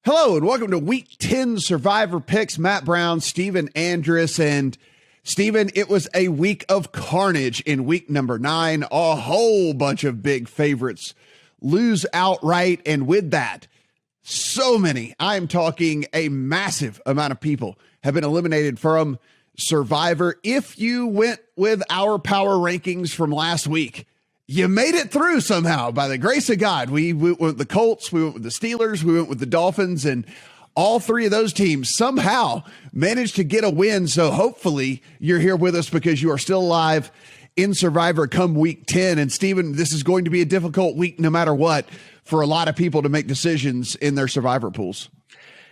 Hello and welcome to Week 10 Survivor Picks. Matt Brown, Steven Andrus, and Steven, it was a week of carnage in week number 9. A whole bunch of big favorites lose outright, and with that, so many, I'm talking a massive amount of people have been eliminated from Survivor. If you went with our power rankings from last week, you made it through somehow by the grace of God. We went with the Colts, we went with the Steelers, we went with the Dolphins, and all three of those teams somehow managed to get a win. So hopefully you're here with us because you are still alive in Survivor come week 10. And Steven, this is going to be a difficult week no matter what for a lot of people to make decisions in their Survivor pools.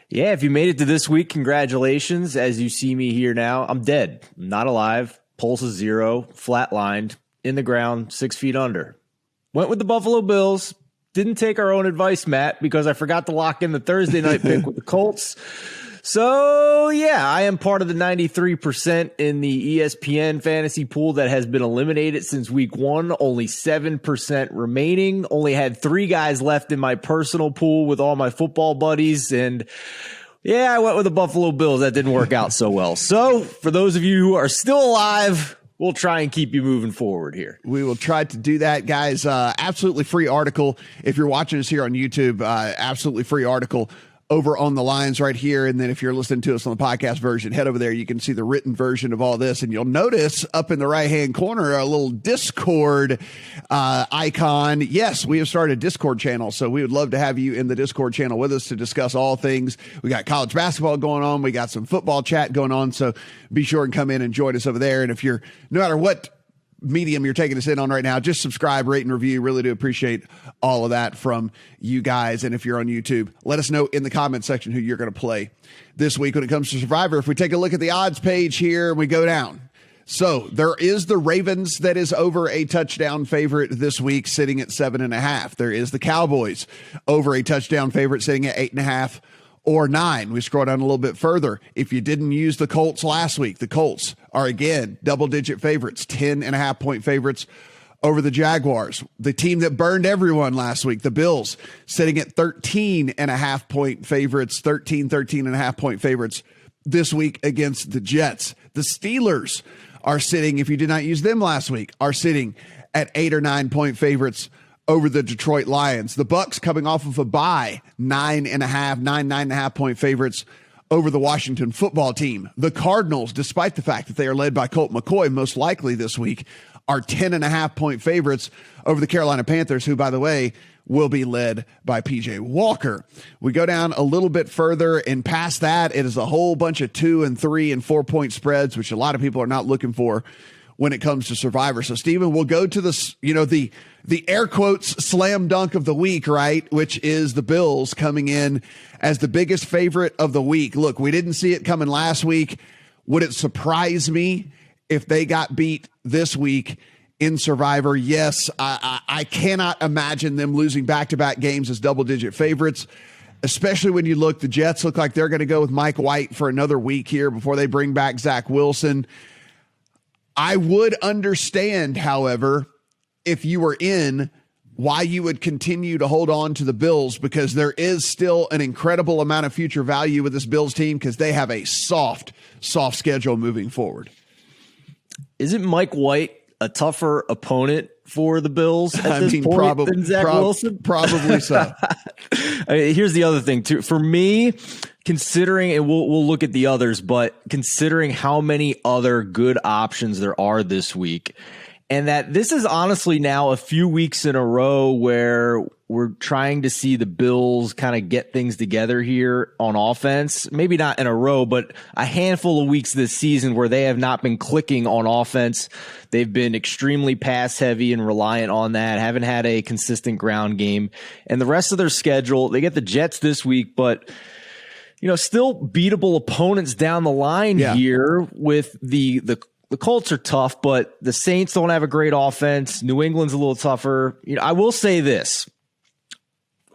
Yeah, if you made it to this week, congratulations. As you see me here now, I'm dead, not alive, pulse is 0, flatlined, in the ground, 6 feet under. Went with the Buffalo Bills. Didn't take our own advice, Matt, because I forgot to lock in the Thursday night pick with the Colts. So, yeah, I am part of the 93% in the ESPN fantasy pool that has been eliminated since week 1. Only 7% remaining. Only had 3 guys left in my personal pool with all my football buddies. And yeah, I went with the Buffalo Bills. That didn't work out so well. So, for those of you who are still alive, we'll try and keep you moving forward here. We will try to do that, guys. Absolutely free article. If you're watching us here on YouTube, absolutely free article over on the lines right here. And then if you're listening to us on the podcast version, head over there. You can see the written version of all this. And you'll notice up in the right-hand corner a little Discord icon. Yes, we have started a Discord channel, so we would love to have you in the Discord channel with us to discuss all things. We got college basketball going on. We got some football chat going on. So be sure and come in and join us over there. And if you're, no matter what medium you're taking us in on right now, just subscribe, rate, and review. Really do appreciate all of that from you guys. And if you're on YouTube, let us know in the comment section who you're going to play this week when it comes to Survivor. If we take a look at the odds page here, we go down. So there is the Ravens that is over a touchdown favorite this week, sitting at 7.5. There is the Cowboys over a touchdown favorite, sitting at 8.5 or 9. We scroll down a little bit further. If you didn't use the Colts last week, the Colts are again double-digit favorites, 10.5-point favorites over the Jaguars. The team that burned everyone last week, the Bills, sitting at 13.5-point favorites, 13.5-point favorites this week against the Jets. The Steelers are sitting, if you did not use them last week, are sitting at 8 or 9-point favorites over the Detroit Lions. The Bucs coming off of a bye, 9.5-point favorites over the Washington football team. The Cardinals, despite the fact that they are led by Colt McCoy most likely this week, are 10.5-point favorites over the Carolina Panthers, who, by the way, will be led by PJ Walker. We go down a little bit further, and past that, it is a whole bunch of 2 and 3 and 4-point spreads, which a lot of people are not looking for when it comes to Survivor. So, Steven, we'll go to this, the air quotes slam dunk of the week, right? Which is the Bills coming in as the biggest favorite of the week. Look, we didn't see it coming last week. Would it surprise me if they got beat this week in Survivor? Yes, I cannot imagine them losing back-to-back games as double-digit favorites, especially when you look, the Jets look like they're going to go with Mike White for another week here before they bring back Zach Wilson. I would understand, however, if you were in, why you would continue to hold on to the Bills, because there is still an incredible amount of future value with this Bills team because they have a soft schedule moving forward. Isn't Mike White a tougher opponent for the Bills at this point than Zach Wilson? Probably so. Here's the other thing, too. For me, considering, and we'll look at the others, but considering how many other good options there are this week, and that this is honestly now a few weeks in a row where we're trying to see the Bills kind of get things together here on offense. Maybe not in a row, but a handful of weeks this season where they have not been clicking on offense. They've been extremely pass heavy and reliant on that, haven't had a consistent ground game. And the rest of their schedule, they get the Jets this week, but still beatable opponents down the line here with the Colts are tough, but the Saints don't have a great offense. New England's a little tougher. I will say this.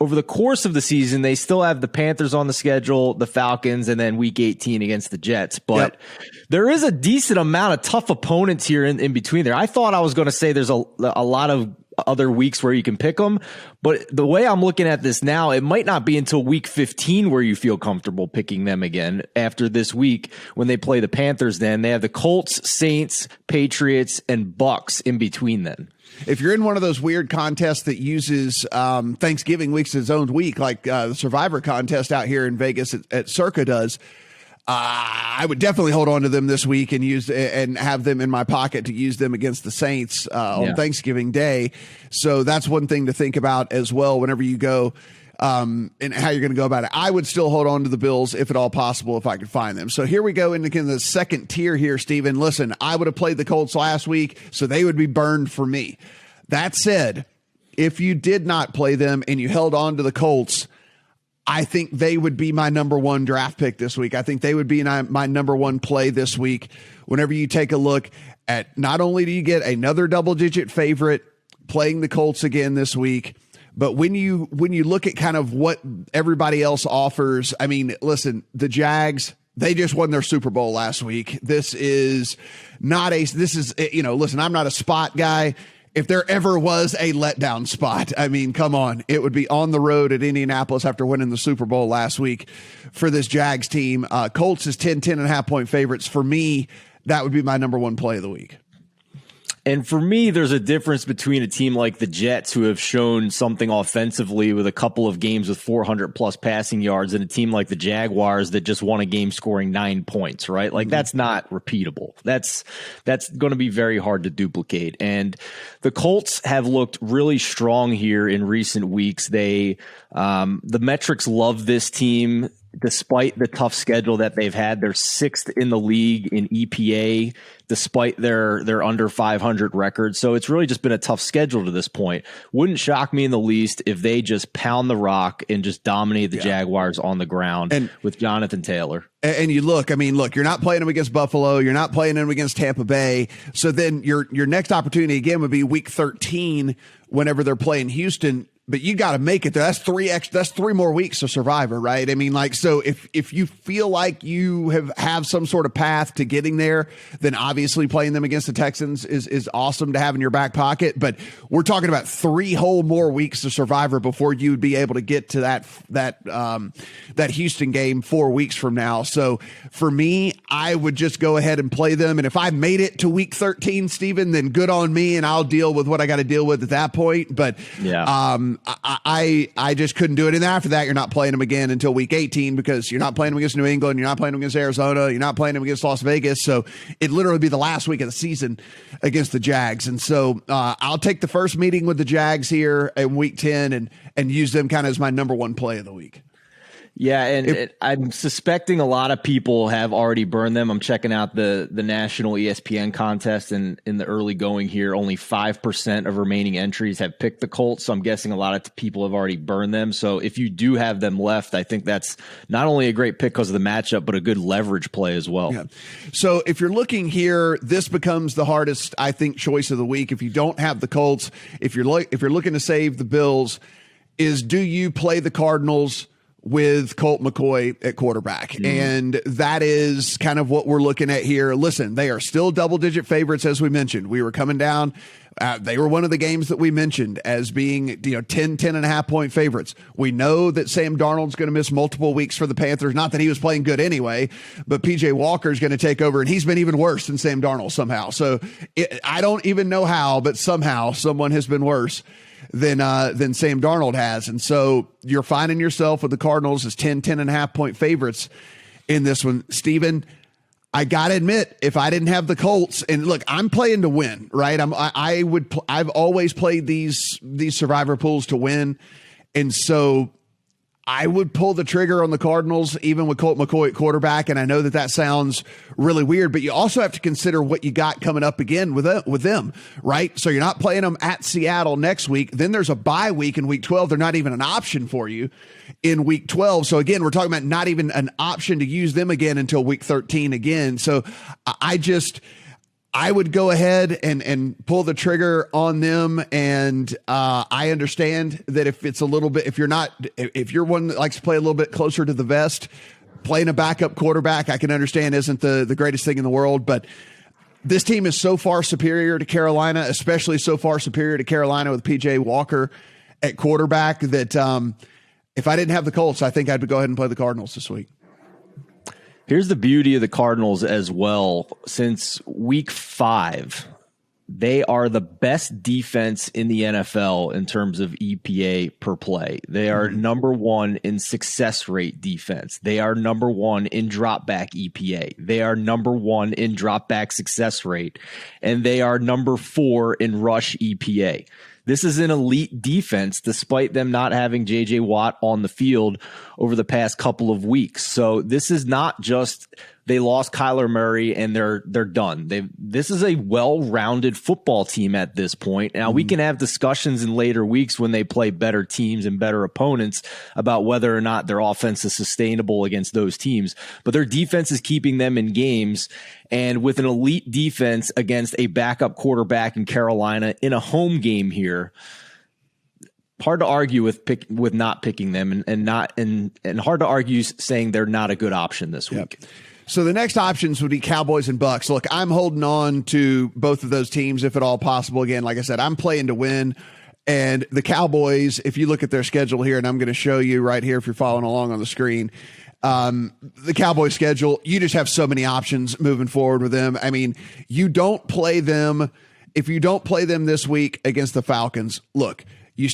Over the course of the season, they still have the Panthers on the schedule, the Falcons, and then week 18 against the Jets. But there is a decent amount of tough opponents here in between there. I thought I was going to say there's a lot of other weeks where you can pick them. But the way I'm looking at this now, it might not be until week 15 where you feel comfortable picking them again after this week when they play the Panthers. Then they have the Colts, Saints, Patriots, and Bucs in between then. If you're in one of those weird contests that uses Thanksgiving week's its own week, like the Survivor contest out here in Vegas at Circa does, I would definitely hold on to them this week and use and have them in my pocket to use them against the Saints on Thanksgiving Day. So that's one thing to think about as well whenever you go and how you're going to go about it. I would still hold on to the Bills if at all possible if I could find them. So here we go into the second tier here, Steven. Listen, I would have played the Colts last week, so they would be burned for me. That said, if you did not play them and you held on to the Colts, I think they would be my number one draft pick this week. I think they would be my number one play this week. Whenever you take a look at, not only do you get another double-digit favorite playing the Colts again this week, but when you look at kind of what everybody else offers, I mean, listen, the Jags, they just won their Super Bowl last week. Listen, I'm not a spot guy. If there ever was a letdown spot, I mean, come on, it would be on the road at Indianapolis after winning the Super Bowl last week for this Jags team. Colts is 10.5 point favorites. For me, that would be my number one play of the week. And for me, there's a difference between a team like the Jets, who have shown something offensively with a couple of games with 400 plus passing yards, and a team like the Jaguars that just won a game scoring 9 points, right? Like that's not repeatable. That's going to be very hard to duplicate. And the Colts have looked really strong here in recent weeks. The metrics love this team. Despite the tough schedule that they've had, they're sixth in the league in EPA, despite their under 500 record. So it's really just been a tough schedule to this point. Wouldn't shock me in the least if they just pound the rock and just dominate the Jaguars on the ground and with Jonathan Taylor. And you look, you're not playing them against Buffalo. You're not playing them against Tampa Bay. So then your next opportunity again would be week 13 whenever they're playing Houston. But you got to make it there. That's three more weeks of Survivor, right? I mean, so if you feel like you have some sort of path to getting there, then obviously playing them against the Texans is awesome to have in your back pocket. But we're talking about 3 whole more weeks of Survivor before you would be able to get to that Houston game 4 weeks from now. So for me, I would just go ahead and play them. And if I made it to week 13, Steven, then good on me, and I'll deal with what I got to deal with at that point. But I just couldn't do it. And after that, you're not playing them again until week 18 because you're not playing them against New England. You're not playing them against Arizona. You're not playing them against Las Vegas. So it'd literally be the last week of the season against the Jags. And so I'll take the first meeting with the Jags here in week 10 and use them kind of as my number one play of the week. Yeah, and I'm suspecting a lot of people have already burned them. I'm checking out the national ESPN contest, and in the early going here, only 5% of remaining entries have picked the Colts. So I'm guessing a lot of people have already burned them. So if you do have them left, I think that's not only a great pick because of the matchup, but a good leverage play as well. Yeah. So if you're looking here, this becomes the hardest, I think, choice of the week. If you don't have the Colts, if you're looking to save the Bills, do you play the Cardinals with Colt McCoy at quarterback? And that is kind of what we're looking at here. Listen, they are still double-digit favorites, as we mentioned. We were coming down. They were one of the games that we mentioned as being 10.5 point favorites. We know that Sam Darnold's going to miss multiple weeks for the Panthers. Not that he was playing good anyway, but P.J. Walker's going to take over, and he's been even worse than Sam Darnold somehow. So I don't even know how, but somehow someone has been worse than Sam Darnold has. And so you're finding yourself with the Cardinals as 10.5 point favorites in this one. Steven, I got to admit, if I didn't have the Colts, and look, I'm playing to win, right? I've always played these Survivor pools to win. And so I would pull the trigger on the Cardinals, even with Colt McCoy at quarterback. And I know that sounds really weird, but you also have to consider what you got coming up again with them, right? So you're not playing them at Seattle next week. Then there's a bye week in week 12. They're not even an option for you in week 12. So again, we're talking about not even an option to use them again until week 13 again. So I would go ahead and pull the trigger on them. And I understand that if you're one that likes to play a little bit closer to the vest, playing a backup quarterback, I can understand isn't the greatest thing in the world. But This team is so far superior to Carolina, especially so far superior to Carolina with PJ Walker at quarterback, that if I didn't have the Colts, I think I'd go ahead and play the Cardinals this week. Here's the beauty of the Cardinals as well. Since week 5, they are the best defense in the NFL in terms of EPA per play. They are number 1 in success rate defense. They are number 1 in drop back EPA. They are number 1 in drop back success rate. And they are number 4 in rush EPA. This is an elite defense, despite them not having J.J. Watt on the field over the past couple of weeks. So this is not just they lost Kyler Murray and they're done. This is a well-rounded football team at this point. Now, we can have discussions in later weeks when they play better teams and better opponents about whether or not their offense is sustainable against those teams. But their defense is keeping them in games. And with an elite defense against a backup quarterback in Carolina in a home game here, hard to argue with not picking them and hard to argue saying they're not a good option this week. Yep. So the next options would be Cowboys and Bucs. Look, I'm holding on to both of those teams if at all possible. Again, like I said, I'm playing to win. And the Cowboys, if you look at their schedule here, and I'm going to show you right here if you're following along on the screen, the Cowboys schedule, you just have so many options moving forward with them. I mean, you don't play them. If you don't play them this week against the Falcons, look, you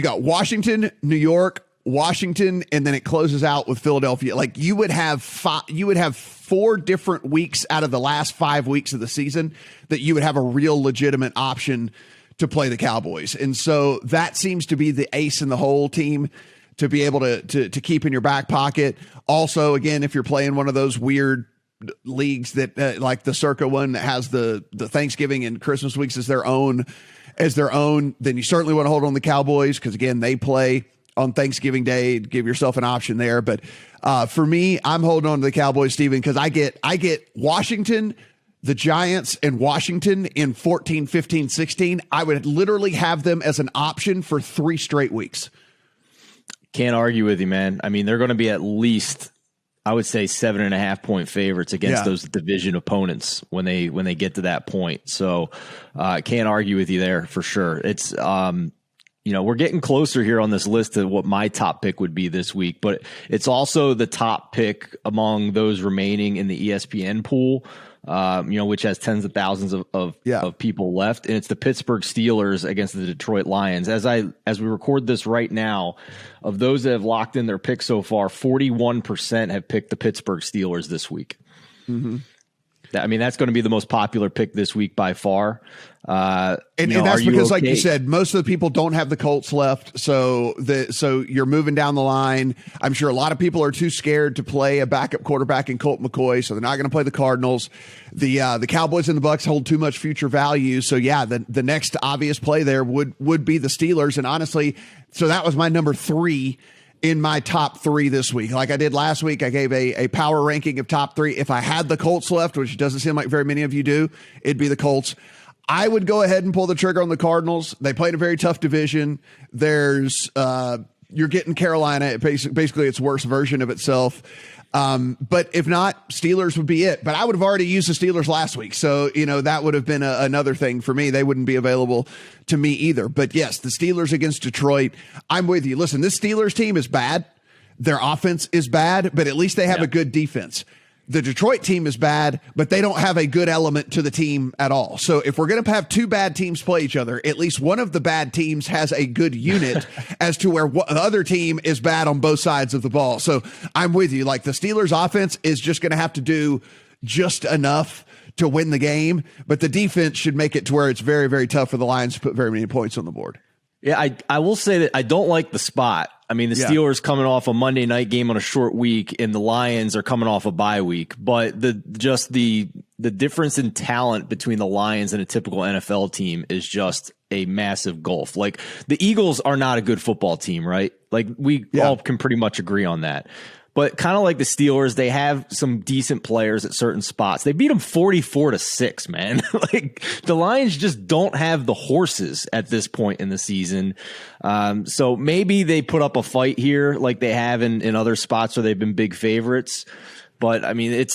got Washington, New York, Washington, and then it closes out with Philadelphia. Like you would have 4 different weeks out of the last 5 weeks of the season that you would have a real legitimate option to play the Cowboys. And so that seems to be the ace in the hole team to be able to keep in your back pocket. Also, again, if you're playing one of those weird leagues that like the Circa one that has the Thanksgiving and Christmas weeks as their own, then you certainly want to hold on the Cowboys because again, they play on Thanksgiving Day. Give yourself an option there. But for me, I'm holding on to the Cowboys, Steven, because I get Washington, the Giants, and Washington in 14, 15, 16. I would literally have them as an option for 3 straight weeks. Can't argue with you, man. I mean, they're going to be at least, I would say, 7.5 point favorites against those division opponents when they get to that point. So can't argue with you there for sure. It's we're getting closer here on this list to what my top pick would be this week, but it's also the top pick among those remaining in the ESPN pool, which has tens of thousands of people left. And it's the Pittsburgh Steelers against the Detroit Lions. As we record this right now, of those that have locked in their pick so far, 41% have picked the Pittsburgh Steelers this week. Mm-hmm. I mean, that's going to be the most popular pick this week by far. And that's because, like you said, most of the people don't have the Colts left. So you're moving down the line. I'm sure a lot of people are too scared to play a backup quarterback in Colt McCoy, so they're not going to play the Cardinals. The Cowboys and the Bucs hold too much future value. So yeah, the next obvious play there would be the Steelers. And honestly, so that was my number 3 in my top 3 this week. Like I did last week, I gave a power ranking of top 3. If I had the Colts left, which doesn't seem like very many of you do, it'd be the Colts. I would go ahead and pull the trigger on the Cardinals. They played a very tough division. There's you're getting Carolina. Basically, its worst version of itself. But if not, Steelers would be it. But I would have already used the Steelers last week. So, that would have been another thing for me. They wouldn't be available to me either. But yes, the Steelers against Detroit, I'm with you. Listen, this Steelers team is bad. Their offense is bad, but at least they have a good defense. The Detroit team is bad, but they don't have a good element to the team at all. So if we're going to have 2 bad teams play each other, at least one of the bad teams has a good unit as to where the other team is bad on both sides of the ball. So I'm with you. Like the Steelers offense is just going to have to do just enough to win the game, but the defense should make it to where it's very, very tough for the Lions to put very many points on the board. Yeah, I will say that I don't like the spot. I mean, the Steelers coming off a Monday night game on a short week, and the Lions are coming off a bye week. But the difference in talent between the Lions and a typical NFL team is just a massive gulf. Like the Eagles are not a good football team, right? Like we all can pretty much agree on that. But kind of like the Steelers, they have some decent players at certain spots. They beat them 44-6, man. Like the Lions just don't have the horses at this point in the season. So maybe they put up a fight here like they have in other spots where they've been big favorites. But I mean,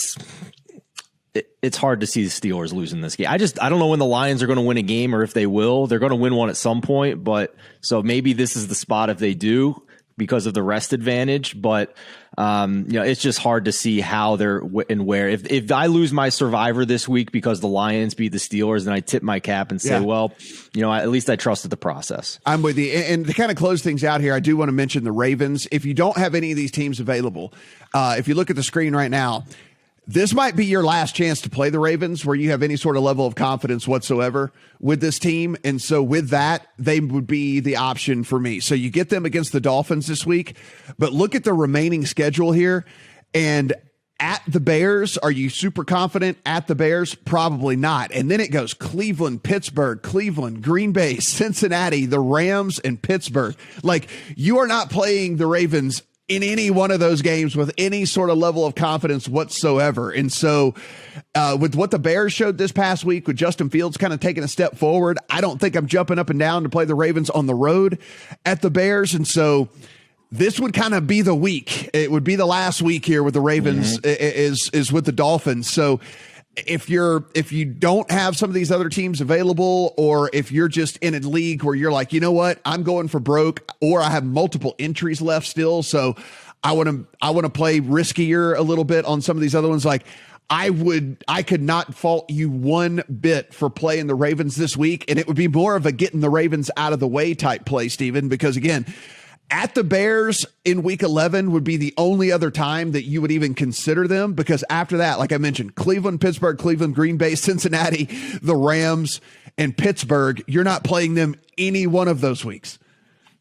it's hard to see the Steelers losing this game. I don't know when the Lions are going to win a game or if they will. They're going to win one at some point, but so maybe this is the spot if they do because of the rest advantage. But it's just hard to see how they're and where. If I lose my survivor this week because the Lions beat the Steelers, then I tip my cap and say, well, at least I trusted the process. I'm with you. And to kind of close things out here, I do want to mention the Ravens. If you don't have any of these teams available, if you look at the screen right now, this might be your last chance to play the Ravens where you have any sort of level of confidence whatsoever with this team. And so with that, they would be the option for me. So you get them against the Dolphins this week, but look at the remaining schedule here. And at the Bears, are you super confident at the Bears? Probably not. And then it goes Cleveland, Pittsburgh, Cleveland, Green Bay, Cincinnati, the Rams, and Pittsburgh. Like, you are not playing the Ravens in any one of those games with any sort of level of confidence whatsoever. And so with what the Bears showed this past week with Justin Fields kind of taking a step forward, I don't think I'm jumping up and down to play the Ravens on the road at the Bears. And so this would kind of be the week. It would be the last week here with the Ravens is with the Dolphins. So if you don't have some of these other teams available, or if you're just in a league where you're like, you know what, I'm going for broke, or I have multiple entries left still, so I want to play riskier a little bit on some of these other ones, like I could not fault you one bit for playing the Ravens this week, and it would be more of a getting the Ravens out of the way type play, Steven, because again, at the Bears in week 11 would be the only other time that you would even consider them, because after that, like I mentioned, Cleveland, Pittsburgh, Cleveland, Green Bay, Cincinnati, the Rams, and Pittsburgh, you're not playing them any one of those weeks.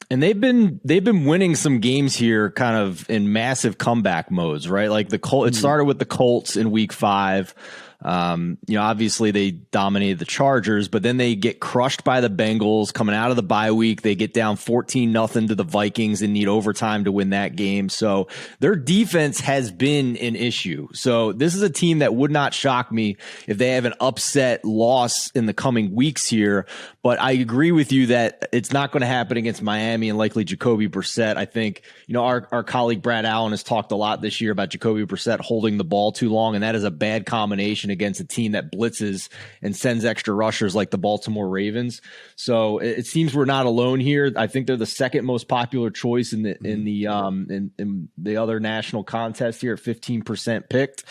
And they've been winning some games here kind of in massive comeback modes, right? Like it started with the Colts in week 5. Obviously they dominated the Chargers, but then they get crushed by the Bengals coming out of the bye week. They get down 14-0 to the Vikings and need overtime to win that game. So their defense has been an issue. So this is a team that would not shock me if they have an upset loss in the coming weeks here. But I agree with you that it's not going to happen against Miami and likely Jacoby Brissett. I think, our colleague Brad Allen has talked a lot this year about Jacoby Brissett holding the ball too long, and that is a bad combination against a team that blitzes and sends extra rushers like the Baltimore Ravens. So it seems we're not alone here. I think they're the second most popular choice in the other national contest here at 15% picked.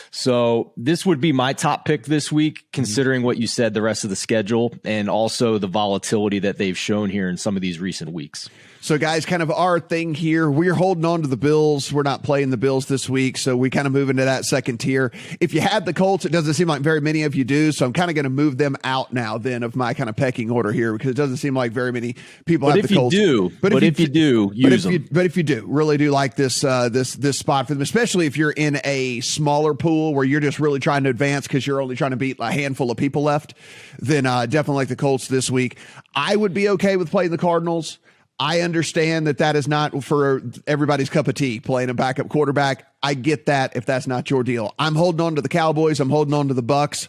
So this would be my top pick this week, considering what you said, the rest of the schedule, and also the volatility that they've shown here in some of these recent weeks. So, guys, kind of our thing here, we're holding on to the Bills. We're not playing the Bills this week, so we kind of move into that second tier. If you had the Colts, it doesn't seem like very many of you do, so I'm kind of going to move them out now then of my kind of pecking order here, because it doesn't seem like very many people have the Colts. But if you do, use them. But if you do, really do like this this spot for them, especially if you're in a smaller pool where you're just really trying to advance because you're only trying to beat a handful of people left, then definitely like the Colts this week. I would be okay with playing the Cardinals. I understand that is not for everybody's cup of tea, playing a backup quarterback. I get that if that's not your deal. I'm holding on to the Cowboys. I'm holding on to the Bucs.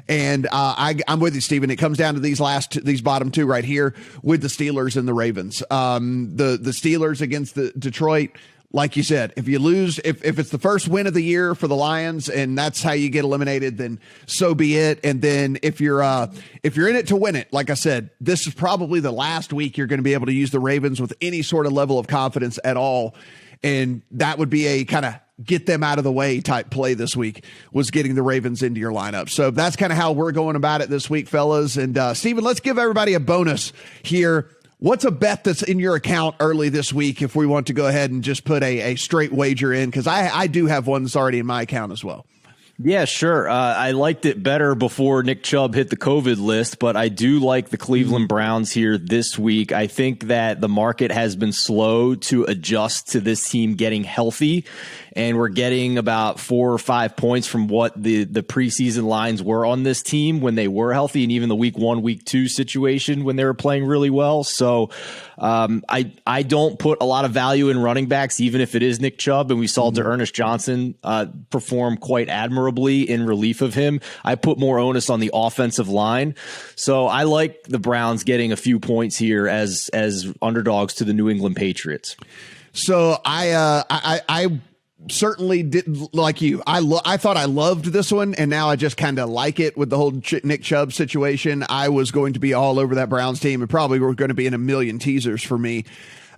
And I'm with you, Steven. It comes down to these bottom two right here with the Steelers and the Ravens. The Steelers against the Detroit. Like you said, if you lose, if it's the first win of the year for the Lions and that's how you get eliminated, then so be it. And then if you're in it to win it, like I said, this is probably the last week you're going to be able to use the Ravens with any sort of level of confidence at all. And that would be a kind of get them out of the way type play this week, was getting the Ravens into your lineup. So that's kind of how we're going about it this week, fellas. And Steven, let's give everybody a bonus here. What's a bet that's in your account early this week if we want to go ahead and just put a straight wager in? Because I do have one that's already in my account as well. Yeah, sure. I liked it better before Nick Chubb hit the COVID list, but I do like the Cleveland Browns here this week. I think that the market has been slow to adjust to this team getting healthy, and we're getting about 4 or 5 points from what the preseason lines were on this team when they were healthy, and even the week 1, week 2 situation when they were playing really well. So I don't put a lot of value in running backs, even if it is Nick Chubb, and we saw D'Ernest Johnson perform quite admirably in relief of him. I put more onus on the offensive line. So I like the Browns getting a few points here as underdogs to the New England Patriots. So I certainly didn't like you. I thought I loved this one, and now I just kind of like it with the whole Nick Chubb situation. I was going to be all over that Browns team, and probably were going to be in a million teasers for me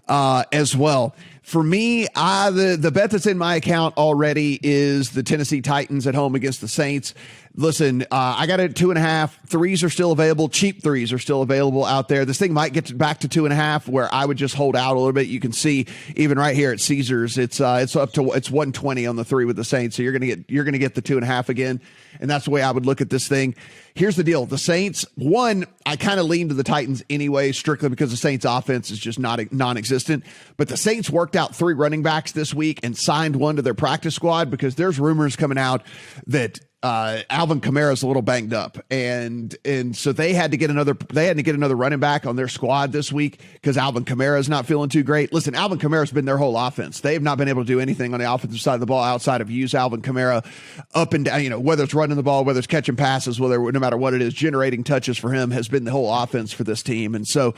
as well. For me, the bet that's in my account already is the Tennessee Titans at home against the Saints. Listen, I got it at 2.5. Threes are still available. Cheap threes are still available out there. This thing might get back to 2.5, where I would just hold out a little bit. You can see even right here at Caesars, it's up to 120 on the three with the Saints. So you're gonna get the 2.5 again, and that's the way I would look at this thing. Here's the deal: the Saints. One, I kind of lean to the Titans anyway, strictly because the Saints' offense is just non-existent. But the Saints worked out 3 running backs this week and signed one to their practice squad because there's rumors coming out that Alvin Kamara is a little banged up, and so they had to get another running back on their squad this week because Alvin Kamara is not feeling too great. Listen, Alvin Kamara's been their whole offense. They have not been able to do anything on the offensive side of the ball outside of use Alvin Kamara up and down. Whether it's running the ball, whether it's catching passes, no matter what it is, generating touches for him has been the whole offense for this team. And so,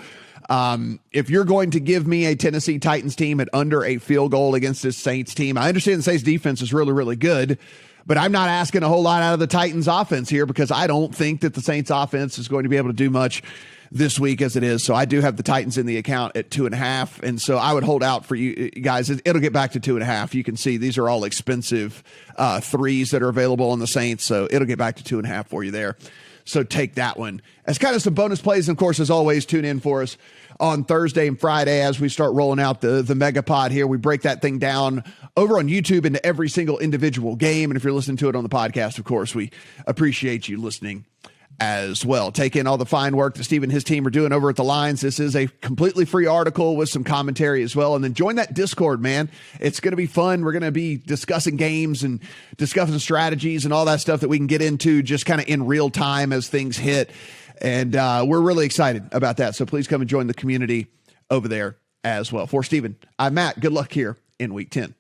if you're going to give me a Tennessee Titans team at under a field goal against this Saints team, I understand the Saints defense is really, really good. But I'm not asking a whole lot out of the Titans offense here because I don't think that the Saints offense is going to be able to do much this week as it is. So I do have the Titans in the account at 2.5. And so I would hold out for you guys. It'll get back to 2.5. You can see these are all expensive threes that are available on the Saints. So it'll get back to 2.5 for you there. So take that one as kind of some bonus plays. And of course, as always, tune in for us on Thursday and Friday as we start rolling out the mega pod here. We break that thing down over on YouTube into every single individual game. And if you're listening to it on the podcast, of course, we appreciate you listening as well. Take in all the fine work that Steve and his team are doing over at the Lines. This is a completely free article with some commentary as well. And then join that Discord, man. It's going to be fun. We're going to be discussing games and discussing strategies and all that stuff that we can get into just kind of in real time as things hit. And we're really excited about that. So please come and join the community over there as well. For Steven, I'm Matt. Good luck here in week 10.